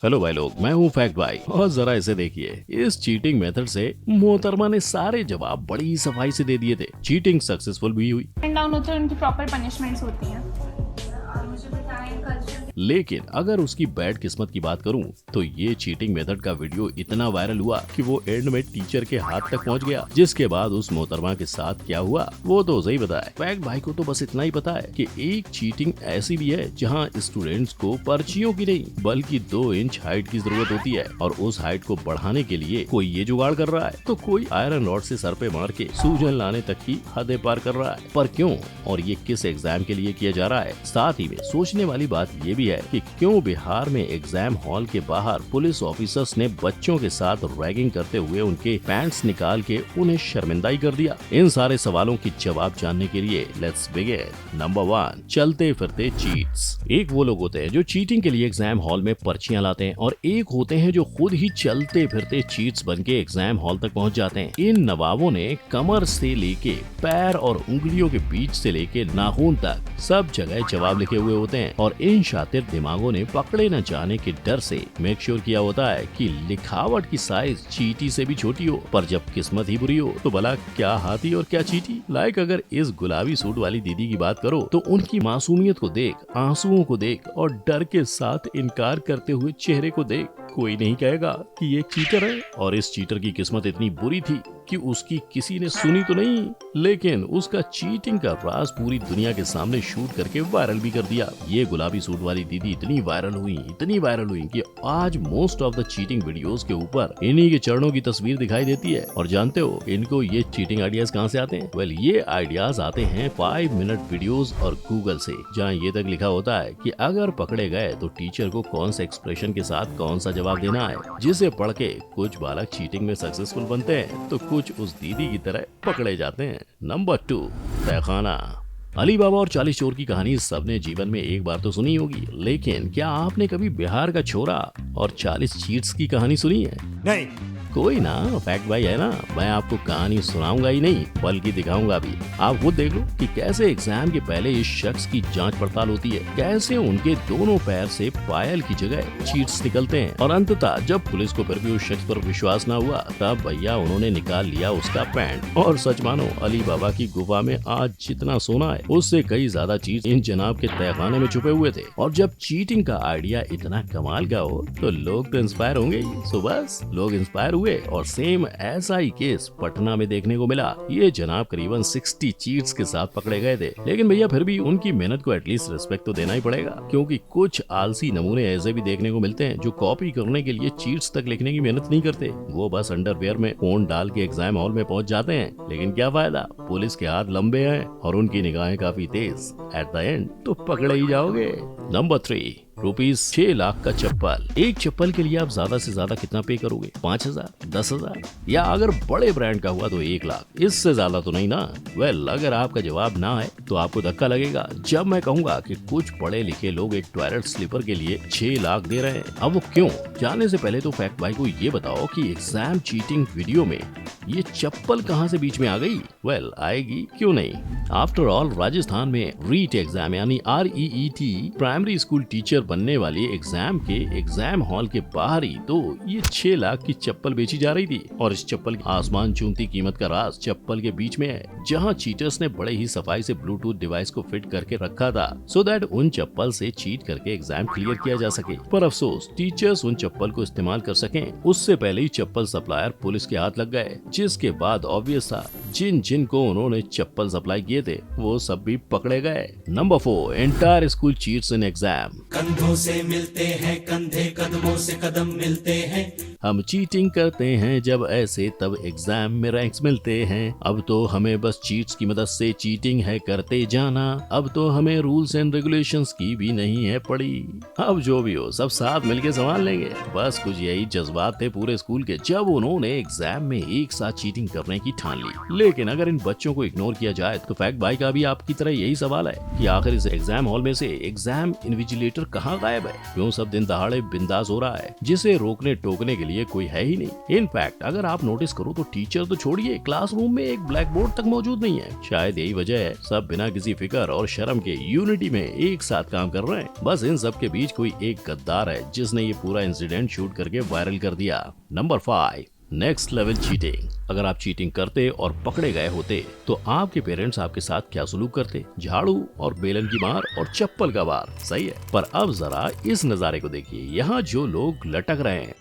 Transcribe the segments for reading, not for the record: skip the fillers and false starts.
Hello भाई लोग, मैं हूँ फैक्ट भाई और जरा इसे देखिए। इस चीटिंग मेथड से मोहतरमा ने सारे जवाब बड़ी सफाई से दे दिए थे। चीटिंग सक्सेसफुल भी हुई। डाउन होते हैं उनकी प्रॉपर पनिशमेंट्स होती हैं। लेकिन अगर उसकी बैड किस्मत की बात करूं तो ये चीटिंग मेथड का वीडियो इतना वायरल हुआ कि वो एंड में टीचर के हाथ तक पहुंच गया। जिसके बाद उस मोहतरमा के साथ क्या हुआ वो तो उसे ही पता है। फैक्ट भाई को तो बस इतना ही पता है कि एक चीटिंग ऐसी भी है जहां स्टूडेंट्स को पर्चियों की नहीं बल्कि 2 इंच हाइट की जरूरत होती है, और उस हाइट को बढ़ाने के लिए कोई ये जुगाड़ कर रहा है तो कोई आयरन रॉड से सर पे मार के सूजन लाने तक की हदें पार कर रहा है। पर क्यों और ये किस एग्जाम के लिए किया जा रहा है? साथ ही में सोचने वाली बात ये भी है कि क्यों बिहार में एग्जाम हॉल के बाहर पुलिस ऑफिसर्स ने बच्चों के साथ रैगिंग करते हुए उनके पैंट्स निकाल के उन्हें शर्मिंदाई कर दिया। इन सारे सवालों की जवाब जानने के लिए लेट्स बिगिन। नंबर 1, चलते फिरते चीट्स। एक वो लोग होते हैं जो चीटिंग के लिए एग्जाम हॉल में पर्चियां लाते हैं, और एक होते हैं जो खुद ही चलते फिरते चीट्स बन के एग्जाम हॉल तक पहुंच जाते हैं। इन नवाबों ने कमर से लेके पैर और उंगलियों के बीच से लेके नाखून तक सब जगह जवाब लिखे हुए होते हैं, और इन शातिर दिमागों ने पकड़े न जाने के डर से मेक श्योर किया होता है कि लिखावट की साइज चीटी से भी छोटी हो। पर जब किस्मत ही बुरी हो तो भला क्या हाथी और क्या चीटी। लाइक अगर इस गुलाबी सूट वाली दीदी की बात करो तो उनकी मासूमियत को देख, आंसुओं को देख और डर के साथ इनकार करते हुए चेहरे को देख, कोई नहीं कहेगा कि ये चीटर है। और इस चीटर की किस्मत इतनी बुरी थी कि उसकी किसी ने सुनी तो नहीं, लेकिन उसका चीटिंग का राज पूरी दुनिया के सामने शूट करके वायरल भी कर दिया। ये गुलाबी सूट वाली दीदी इतनी वायरल हुई कि आज most of the cheating videos के ऊपर इन्हीं के चरणों की तस्वीर दिखाई देती है। और जानते हो इनको ये चीटिंग आइडियाज कहाँ से आते हैं? वेल, ये आइडियाज आते हैं 5 मिनट वीडियोस और गूगल से, जहाँ ये तक लिखा होता है कि अगर पकड़े गए तो टीचर को कौन सा एक्सप्रेशन के साथ कौन सा जवाब देना है, जिसे पढ़ के कुछ बालक चीटिंग में सक्सेसफुल बनते हैं तो कुछ उस दीदी की तरह पकड़े जाते हैं। नंबर 2, तहखाना। अली बाबा और 40 चोर की कहानी सबने जीवन में एक बार तो सुनी होगी, लेकिन क्या आपने कभी बिहार का छोरा और 40 चीट्स की कहानी सुनी है? नहीं। कोई ना, फैक्ट भाई है ना, मैं आपको कहानी सुनाऊंगा ही नहीं बल्कि दिखाऊंगा भी। आप खुद देख लो कि कैसे एग्जाम के पहले इस शख्स की जांच पड़ताल होती है, कैसे उनके दोनों पैर से पायल की जगह चीट्स निकलते हैं, और अंततः जब पुलिस को फिर भी उस शख्स पर विश्वास न हुआ तब भैया उन्होंने निकाल लिया उसका पैंट। और सच मानो, अली बाबा की गुफा में आज जितना सोना है उससे कई ज्यादा चीज इन जनाब के तहखाने में छुपे हुए थे। और जब चीटिंग का आइडिया इतना कमाल का हो तो लोग तो इंस्पायर होंगे ही। सो बस लोग इंस्पायर हुए और सेम ऐसा ही केस पटना में देखने को मिला। ये जनाब करीबन 60 चीट्स के साथ पकड़े गए थे, लेकिन भैया फिर भी उनकी मेहनत को एटलीस्ट रिस्पेक्ट तो देना ही पड़ेगा, क्योंकि कुछ आलसी नमूने ऐसे भी देखने को मिलते हैं जो कॉपी करने के लिए चीट्स तक लिखने की मेहनत नहीं करते। वो बस अंडरवियर में फोन डाल के एग्जाम हॉल में पहुंच जाते हैं, लेकिन क्या फायदा, पुलिस के हाथ लंबे हैं और उनकी निगाहें काफी तेज। एट द एंड तो पकड़े ही जाओगे। नंबर 3, ₹6 लाख का चप्पल। एक चप्पल के लिए आप ज्यादा से ज्यादा कितना पे करोगे? 5,000, 10,000, या अगर बड़े ब्रांड का हुआ तो 1 लाख। इससे ज्यादा तो नहीं ना। वेल, अगर आपका जवाब ना है तो आपको धक्का लगेगा जब मैं कहूंगा कि कुछ पढ़े लिखे लोग एक टॉयलेट स्लीपर के लिए 6 लाख दे रहे हैं। अब वो क्यों? जानने से पहले तो फैक्ट भाई को ये बताओ कि एग्जाम चीटिंग वीडियो में ये चप्पल कहाँ से बीच में आ गई? वेल, आएगी क्यों नहीं। आफ्टर ऑल राजस्थान में रीट एग्जाम यानी REET प्राइमरी स्कूल टीचर बनने वाली एग्जाम के एग्जाम हॉल के बाहर ही तो ये 6 लाख की चप्पल बेची जा रही थी। और इस चप्पल की आसमान चूमती कीमत का राज चप्पल के बीच में है, जहां चीटर्स ने बड़े ही सफाई से ब्लूटूथ डिवाइस को फिट करके रखा था सो दैट उन चप्पल से चीट करके एग्जाम क्लियर किया जा सके। पर अफसोस, टीचर्स उन चप्पल को इस्तेमाल कर सकें उससे पहले ही चप्पल सप्लायर पुलिस के हाथ लग गए, जिसके बाद ऑब्वियस था जिन जिन को उन्होंने चप्पल सप्लाई किए थे वो सब भी पकड़े गए। Number 4, entire school cheats in exam. कंधों से मिलते हैं कंधे, कदमों से कदम मिलते हैं। हम चीटिंग करते हैं जब ऐसे तब एग्जाम में रैंक्स मिलते हैं। अब तो हमें बस चीट्स की मदद से चीटिंग है करते जाना। अब तो हमें रूल्स एंड रेगुलेशंस की भी नहीं है पड़ी। अब जो भी हो सब साथ मिलके संभाल लेंगे। बस कुछ यही जज्बात थे पूरे स्कूल के जब उन्होंने एग्जाम में एक साथ चीटिंग करने की ठान ली। लेकिन अगर इन बच्चों को इग्नोर किया जाए तो फैक्ट भाई का भी आपकी तरह यही सवाल है कि आखिर इस एग्जाम हॉल में से एग्जाम इन्विजिलेटर कहाँ गायब है? क्यों सब दिन दहाड़े बिंदास हो रहा है, जिसे रोकने टोकने के लिए लिए कोई है ही नहीं। इनफैक्ट अगर आप नोटिस करो तो टीचर तो छोड़िए, क्लासरूम में एक ब्लैक बोर्ड तक मौजूद नहीं है। शायद यही वजह है सब बिना किसी फिक्र और शर्म के यूनिटी में एक साथ काम कर रहे हैं। बस इन सब के बीच कोई एक गद्दार है जिसने ये पूरा इंसिडेंट शूट करके वायरल कर दिया। Number 5, next level cheating. अगर आप चीटिंग करते और पकड़े गए होते तो आपके पेरेंट्स आपके साथ क्या सलूक करते? झाड़ू और बेलन की मार और चप्पल का वार, सही है। पर अब जरा इस नजारे को देखिए, यहाँ जो लोग लटक रहे हैं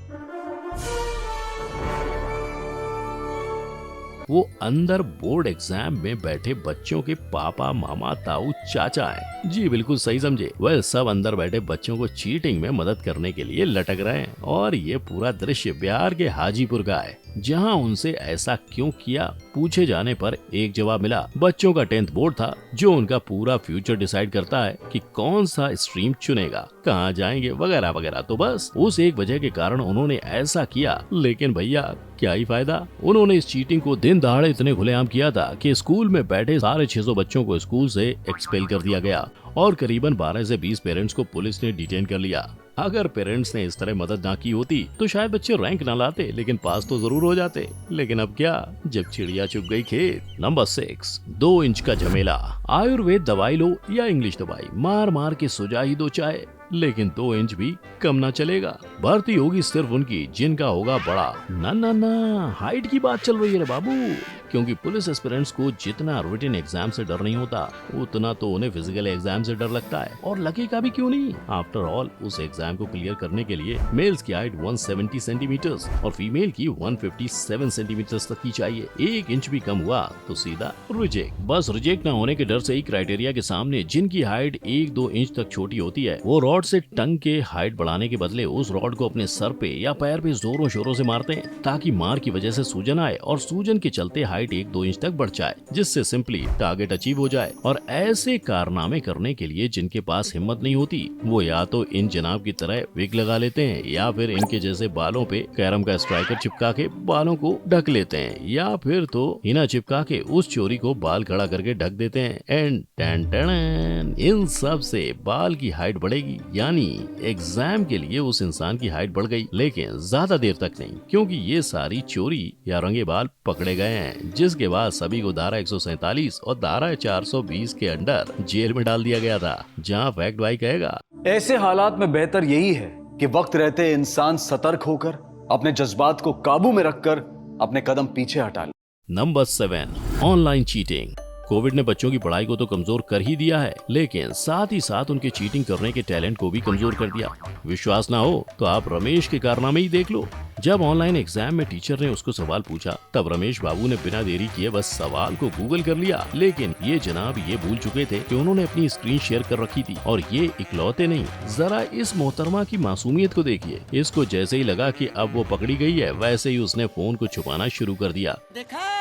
वो अंदर बोर्ड एग्जाम में बैठे बच्चों के पापा, मामा, ताऊ, चाचा हैं। जी बिल्कुल सही समझे। वह सब अंदर बैठे बच्चों को चीटिंग में मदद करने के लिए लटक रहे हैं। और ये पूरा दृश्य बिहार के हाजीपुर का है, जहां उनसे ऐसा क्यों किया पूछे जाने पर एक जवाब मिला। बच्चों का 10th बोर्ड था जो उनका पूरा फ्यूचर डिसाइड करता है कि कौन सा स्ट्रीम चुनेगा, कहाँ जाएंगे, वगैरह वगैरह। तो बस उस एक वजह के कारण उन्होंने ऐसा किया। लेकिन भैया क्या ही फायदा, उन्होंने इस चीटिंग को दिन दहाड़े इतने खुलेआम किया था कि स्कूल में बैठे 650 बच्चों को स्कूल से एक्सपेल कर दिया गया और करीबन 12 से 20 पेरेंट्स को पुलिस ने डिटेन कर लिया। अगर पेरेंट्स ने इस तरह मदद ना की होती तो शायद बच्चे रैंक ना लाते, लेकिन पास तो जरूर हो जाते। लेकिन अब क्या, जब चिड़िया चुग गई खेत। नंबर 6, 2 इंच का झमेला। आयुर्वेद दवाई लो या इंग्लिश दवाई, मार मार के सुझा ही दो चाहे, लेकिन 2 इंच भी कम ना चलेगा। भर्ती होगी सिर्फ उनकी जिनका होगा बड़ा। ना ना ना, हाइट की बात चल रही है रे बाबू। क्योंकि पुलिस एस्पिरेंट्स को जितना रिटन एग्जाम से डर नहीं होता, उतना तो उन्हें फिजिकल एग्जाम से डर लगता है। और लगेगा भी क्यों नहीं। आफ्टर ऑल उस एग्जाम को क्लियर करने के लिए मेल्स की हाइट 170 सेंटीमीटर्स और फीमेल की 157 सेंटीमीटर्स तक की चाहिए। 1 इंच भी कम हुआ तो सीधा रिजेक्ट। बस रिजेक्ट न होने के डर से ही क्राइटेरिया के सामने जिनकी हाइट 1-2 इंच तक छोटी होती है वो रॉड से टंग के हाइट बढ़ाने के बदले उस रॉड को अपने सर पे या पैर पे जोरों शोरों से मारते हैं, ताकि मार की वजह से सूजन आए और सूजन के चलते हाइट 1-2 इंच तक बढ़ जाए, जिससे सिंपली टारगेट अचीव हो जाए। और ऐसे कारनामे करने के लिए जिनके पास हिम्मत नहीं होती वो या तो इन जनाब की तरह विग लगा लेते हैं, या फिर इनके जैसे बालों पे कैरम का स्ट्राइकर चिपका के बालों को ढक लेते हैं, या फिर तो हिना चिपका के उस चोरी को बाल खड़ा करके ढक देते हैं। एंड टन टन, इन सब से बाल की हाइट बढ़ेगी, यानी एग्जाम के लिए उस इंसान की हाइट बढ़ गई, लेकिन ज्यादा देर तक नहीं, क्योंकि ये सारी चोरी या रंगे बाल पकड़े गए हैं, जिसके बाद सभी को धारा 147 और धारा 420 के अंडर जेल में डाल दिया गया था, जहां फैक्ट भाई कहेगा ऐसे हालात में बेहतर यही है कि वक्त रहते इंसान सतर्क होकर अपने जज्बात को काबू में रखकर अपने कदम पीछे हटा ले। Number 7, online cheating. कोविड ने बच्चों की पढ़ाई को तो कमजोर कर ही दिया है, लेकिन साथ ही साथ उनके चीटिंग करने के टैलेंट को भी कमजोर कर दिया। विश्वास ना हो तो आप रमेश के कारनामे ही देख लो। जब ऑनलाइन एग्जाम में टीचर ने उसको सवाल पूछा, तब रमेश बाबू ने बिना देरी किए बस सवाल को गूगल कर लिया। लेकिन ये जनाब ये भूल चुके थे कि उन्होंने अपनी स्क्रीन शेयर कर रखी थी। और ये इकलौते नहीं, जरा इस मोहतरमा की मासूमियत को देखिए। इसको जैसे ही लगा कि अब वो पकड़ी गई है, वैसे ही उसने फोन को छुपाना शुरू कर दिया। देखा,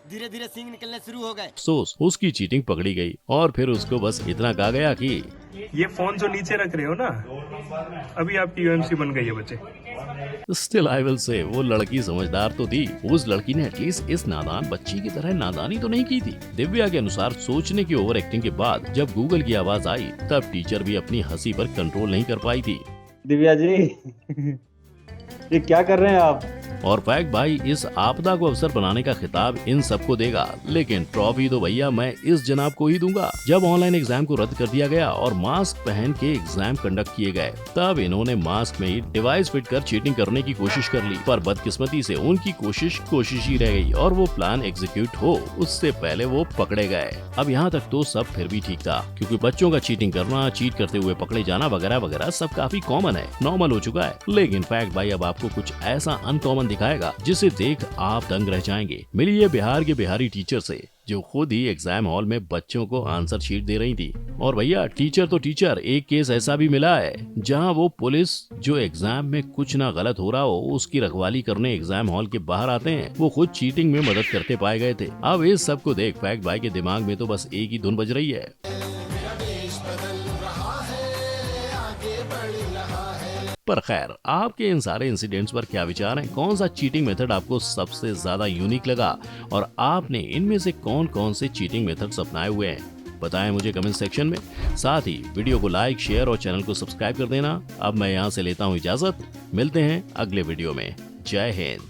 धीरे धीरे सींग निकलने शुरू हो गए। अफसोस, उसकी चीटिंग पकड़ी गई और फिर उसको बस इतना कहा गया कि ये फोन जो नीचे रख रहे हो ना, अभी आपकी यूएमसी बन गई है बच्चे। स्टिल आई विल से वो लड़की समझदार तो थी। उस लड़की ने एटलीस्ट इस नादान बच्ची की तरह नादानी तो नहीं की थी। दिव्या के अनुसार सोचने की ओवर एक्टिंग के बाद जब गूगल की आवाज आई, तब टीचर भी अपनी हंसी पर कंट्रोल नहीं कर पाई थी। दिव्या जी ये क्या कर रहे हैं आप? और फैक्ट भाई इस आपदा को अवसर बनाने का खिताब इन सबको देगा, लेकिन ट्रॉफी तो भैया मैं इस जनाब को ही दूंगा। जब ऑनलाइन एग्जाम को रद्द कर दिया गया और मास्क पहन के एग्जाम कंडक्ट किए गए, तब इन्होंने मास्क में ही डिवाइस फिट कर चीटिंग करने की कोशिश कर ली। पर बदकिस्मती से उनकी कोशिश ही रह गई और वो प्लान एग्जीक्यूट हो उससे पहले वो पकड़े गए। अब यहाँ तक तो सब फिर भी ठीक था, क्योंकि बच्चों का चीटिंग करना, चीट करते हुए पकड़े जाना वगैरह वगैरह सब काफी कॉमन है, नॉर्मल हो चुका है। लेकिन फैक्ट भाई अब आपको कुछ ऐसा अनकॉमन दिखाएगा जिसे देख आप दंग रह जाएंगे। मिलिए बिहार के बिहारी टीचर से, जो खुद ही एग्जाम हॉल में बच्चों को आंसर शीट दे रही थी। और भैया टीचर तो टीचर, एक केस ऐसा भी मिला है जहां वो पुलिस जो एग्जाम में कुछ ना गलत हो रहा हो उसकी रखवाली करने एग्जाम हॉल के बाहर आते हैं, वो खुद चीटिंग में मदद करते पाए गए थे। अब इस सब को देख फैक्ट भाई के दिमाग में तो बस एक ही धुन बज रही है। पर खैर, आपके इन सारे इंसिडेंट्स पर क्या विचार हैं? कौन सा चीटिंग मेथड आपको सबसे ज्यादा यूनिक लगा और आपने इनमें से कौन कौन से चीटिंग मेथड्स अपनाए हुए हैं? बताएं मुझे कमेंट सेक्शन में। साथ ही वीडियो को लाइक, शेयर और चैनल को सब्सक्राइब कर देना। अब मैं यहाँ से लेता हूँ इजाजत, मिलते हैं अगले वीडियो में। जय हिंद।